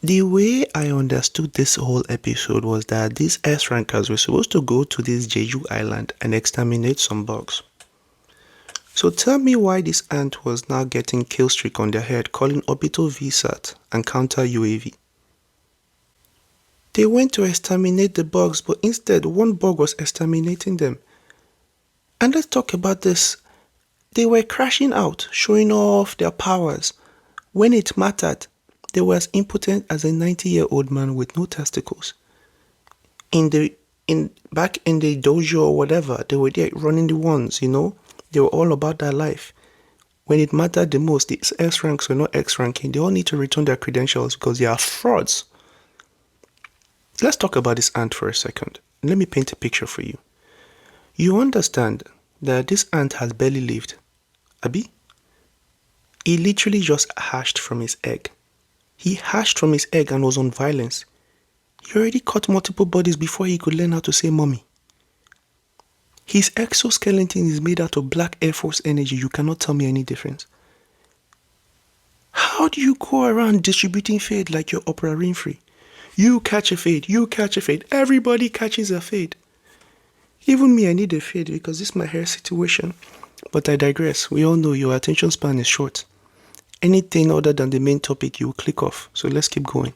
The way I understood this whole episode was that these S-rankers were supposed to go to this Jeju Island and exterminate some bugs. So tell me why this ant was now getting kill streak on their head, calling orbital VSAT and counter UAV. They went to exterminate the bugs, but instead one bug was exterminating them. And let's talk about this. They were crashing out, showing off their powers. When it mattered, they were as impotent as a 90-year-old man with no testicles. Back in the dojo or whatever, they were there running the ones, They were all about that life. When it mattered the most, the S ranks were not X ranking. They all need to return their credentials because they are frauds. Let's talk about this ant for a second. Let me paint a picture for you. You understand that this ant has barely lived. Abi? He literally just hatched from his egg. He hatched from his egg and was on violence. He already caught multiple bodies before he could learn how to say mommy. His exoskeleton is made out of black Air Force energy. You cannot tell me any difference. How do you go around distributing fade like you're Oprah Winfrey? You catch a fade, you catch a fade. Everybody catches a fade. Even me, I need a fade because this is my hair situation. But I digress. We all know your attention span is short. Anything other than the main topic, you will click off. So let's keep going.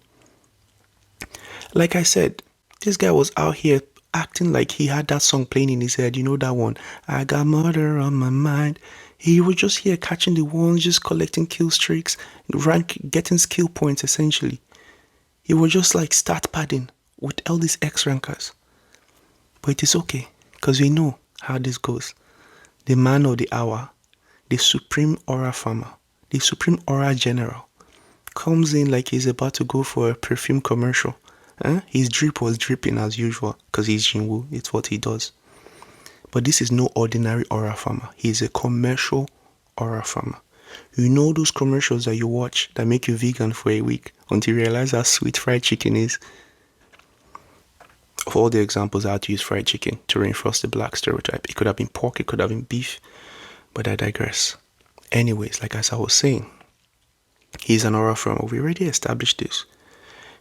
Like I said, this guy was out here acting like he had that song playing in his head. You know that one? I got murder on my mind. He was just here catching the ones, just collecting kill streaks, getting skill points essentially. He was just like start padding with all these X rankers. But it is okay, because we know how this goes. The man of the hour, the supreme aura farmer, the supreme aura general, comes in like he's about to go for a perfume commercial. His drip was dripping as usual, because he's Jinwoo, it's what he does. But this is no ordinary aura farmer. He's a commercial aura farmer. You know those commercials that you watch that make you vegan for a week until you realize how sweet fried chicken is? Of all the examples, I had to use fried chicken to reinforce the black stereotype. It could have been pork, it could have been beef, but I digress. Anyways, like as I was saying, he's an aura farmer. We already established this.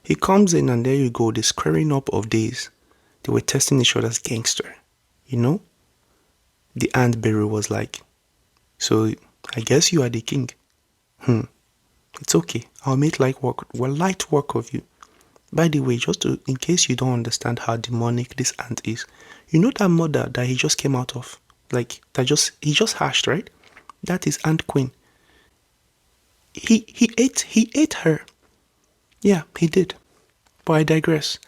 He comes in and there you go, the squaring up of days. They were testing each other's gangster, The ant bearer was like, so I guess you are the king. It's okay. I'll make light work of you. By the way, in case you don't understand how demonic this ant is, you know that mother that he just came out of, he just hatched, right? That is Ant Queen. He ate her. Yeah, he did. But I digress.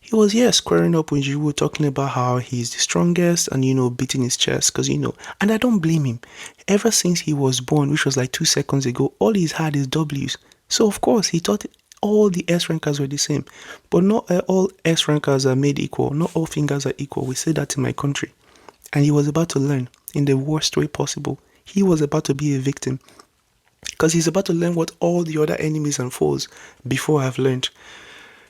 He was here squaring up with Jinwoo, talking about how he's the strongest and, beating his chest because, and I don't blame him. Ever since he was born, which was like 2 seconds ago, all he's had is W's. So, of course, he thought all the S-rankers were the same. But not all S-rankers are made equal. Not all fingers are equal. We say that in my country. And he was about to learn in the worst way possible. He was about to be a victim. Because he's about to learn what all the other enemies and foes before have learned.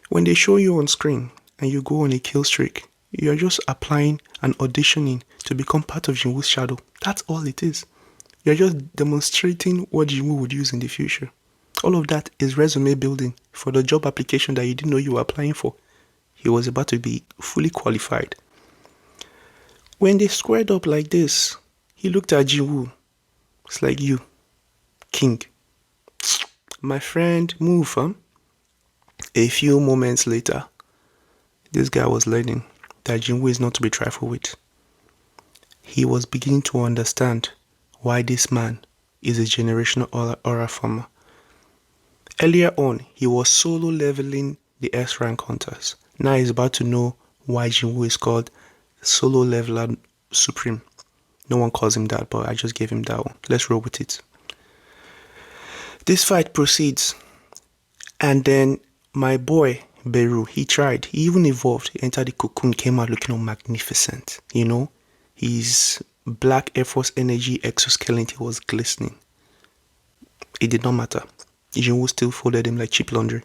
When they show you on screen and you go on a kill streak, you're just applying and auditioning to become part of Jinwoo's shadow. That's all it is. You're just demonstrating what Jinwoo would use in the future. All of that is resume building for the job application that you didn't know you were applying for. He was about to be fully qualified. When they squared up like this, he looked at Jinwoo. It's like you, king. My friend, move, huh? A few moments later, this guy was learning that Jinwoo is not to be trifled with. He was beginning to understand why this man is a generational aura farmer. Earlier on, he was solo leveling the S-rank hunters. Now he's about to know why Jinwoo is called solo leveler supreme. No one calls him that, but I just gave him that one. Let's roll with it. This fight proceeds. And then my boy, Beru, he tried. He even evolved. He entered the cocoon, came out looking all magnificent. His black Air Force energy exoskeleton was glistening. It did not matter. Jinwoo still folded him like cheap laundry.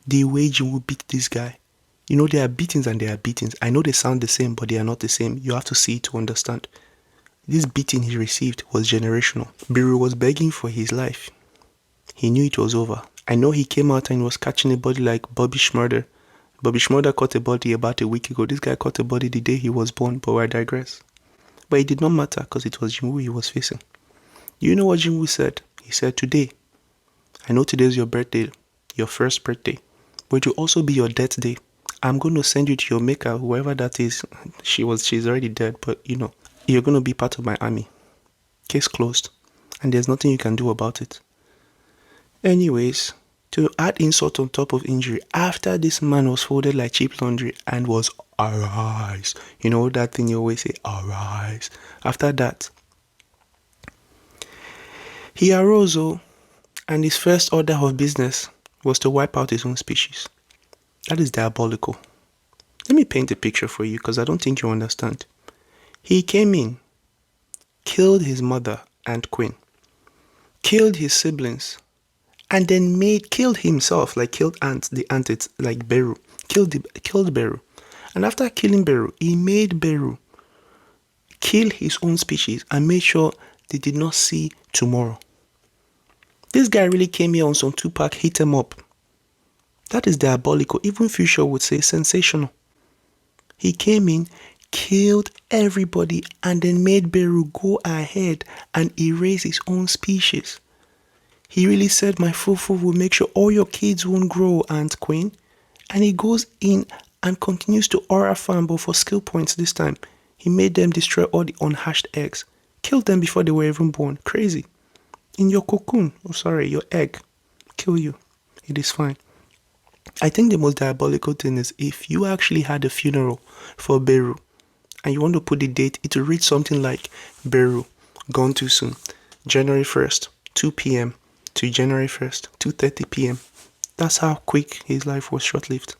The way Jinwoo beat this guy. There are beatings and there are beatings. I know they sound the same, but they are not the same. You have to see it to understand. This beating he received was generational. Beru was begging for his life. He knew it was over. I know he came out and was catching a body like Bobby Schmurder. Bobby Schmurder caught a body about a week ago. This guy caught a body the day he was born, but I digress. But it did not matter because it was Jinwoo he was facing. You know what Jinwoo said? He said, today, I know today is your birthday, your first birthday, but it will also be your death day. I'm going to send you to your maker, whoever that is. She's already dead, but you know, you're going to be part of my army. Case closed. And there's nothing you can do about it. Anyways, to add insult on top of injury, after this man was folded like cheap laundry and was arise, you know that thing you always say, arise. After that, he arose, and his first order of business was to wipe out his own species. That is diabolical. Let me paint a picture for you because I don't think you understand. He came in, killed his mother and queen, killed his siblings, and then killed himself, like killed ants, the ant, it's like Beru, killed Beru. And after killing Beru, he made Beru kill his own species and made sure they did not see tomorrow. This guy really came here on some Tupac hit him up. That is diabolical. Even Future would say sensational. He came in, killed everybody, and then made Beru go ahead and erase his own species. He really said, my fufu will make sure all your kids won't grow, Ant Queen. And he goes in and continues to aura farm, but for skill points this time. He made them destroy all the unhatched eggs. Killed them before they were even born. Crazy. In your cocoon, your egg. Kill you. It is fine. I think the most diabolical thing is if you actually had a funeral for Beru and you want to put the date, it will read something like Beru, gone too soon. January 1st, 2 p.m. to January 1st, 2:30 p.m. That's how quick his life was short-lived.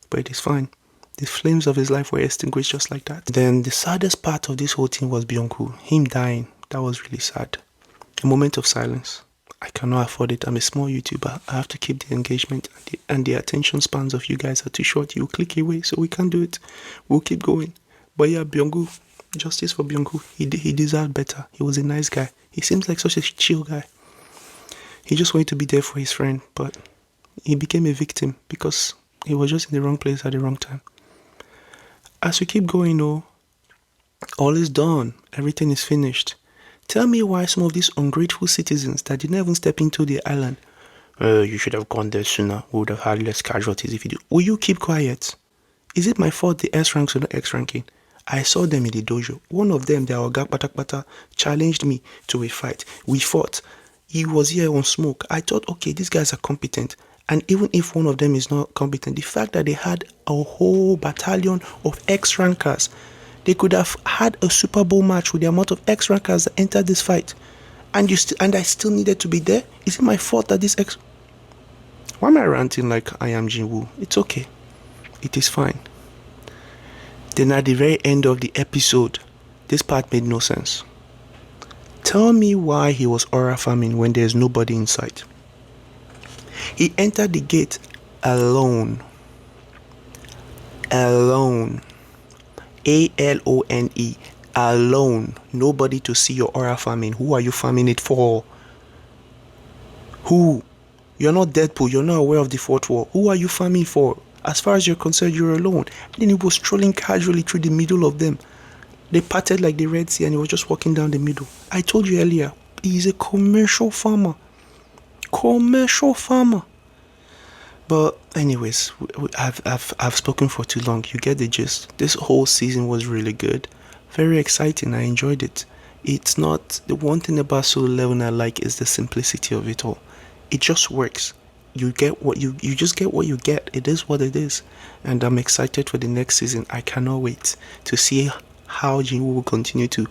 But it is fine. The flames of his life were extinguished just like that. Then the saddest part of this whole thing was Byung-Woo. Him dying. That was really sad. A moment of silence. I cannot afford it. I'm a small YouTuber. I have to keep the engagement and the attention spans of you guys are too short. You click away, so we can't do it. We'll keep going. But yeah, Byung-Woo. Justice for Byung-Woo. He deserved better. He was a nice guy. He seems like such a chill guy. He just wanted to be there for his friend, but he became a victim because he was just in the wrong place at the wrong time. As we keep going, all is done. Everything is finished. Tell me why some of these ungrateful citizens that didn't even step into the island, you should have gone there sooner. We would have had less casualties if you do. Will you keep quiet? Is it my fault the S ranks are not X ranking? I saw them in the dojo. One of them, their Oga Patakpata, challenged me to a fight. We fought. He was here on smoke. I thought, okay, these guys are competent. And even if one of them is not competent, the fact that they had a whole battalion of X-rankers, they could have had a Super Bowl match with the amount of X-rankers that entered this fight. And I still needed to be there? Is it my fault that this X... Why am I ranting like I am Jinwoo? It's okay. It is fine. Then at the very end of the episode, this part made no sense. Tell me why he was aura farming when there's nobody in sight. He entered the gate alone. Alone. A-L-O-N-E. Alone. Nobody to see your aura farming. Who are you farming it for? Who? You're not Deadpool. You're not aware of the fourth wall. Who are you farming for? As far as you're concerned, you're alone. And then he was strolling casually through the middle of them. They parted like the Red Sea and he was just walking down the middle. I told you earlier, he's a commercial farmer. Commercial farmer. But anyways, I've spoken for too long. You get the gist. This whole season was really good. Very exciting. I enjoyed it. It's not... The one thing about Solo Leveling I like is the simplicity of it all. It just works. You get what you just get what you get. It is what it is. And I'm excited for the next season. I cannot wait to see how Jinwoo will continue to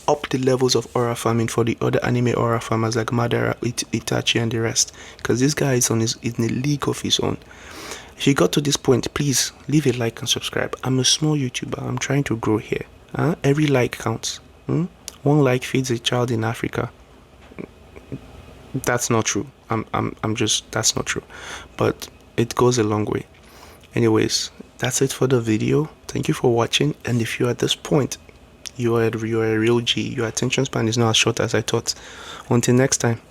up the levels of aura farming for the other anime aura farmers like Madara, Itachi and the rest. Because this guy is in a league of his own. If you got to this point, please leave a like and subscribe. I'm a small YouTuber. I'm trying to grow here. Every like counts. One like feeds a child in Africa. That's not true. That's not true. But it goes a long way. Anyways, that's it for the video. Thank you for watching. And if you're at this point, you are a real G. Your attention span is not as short as I thought. Until next time.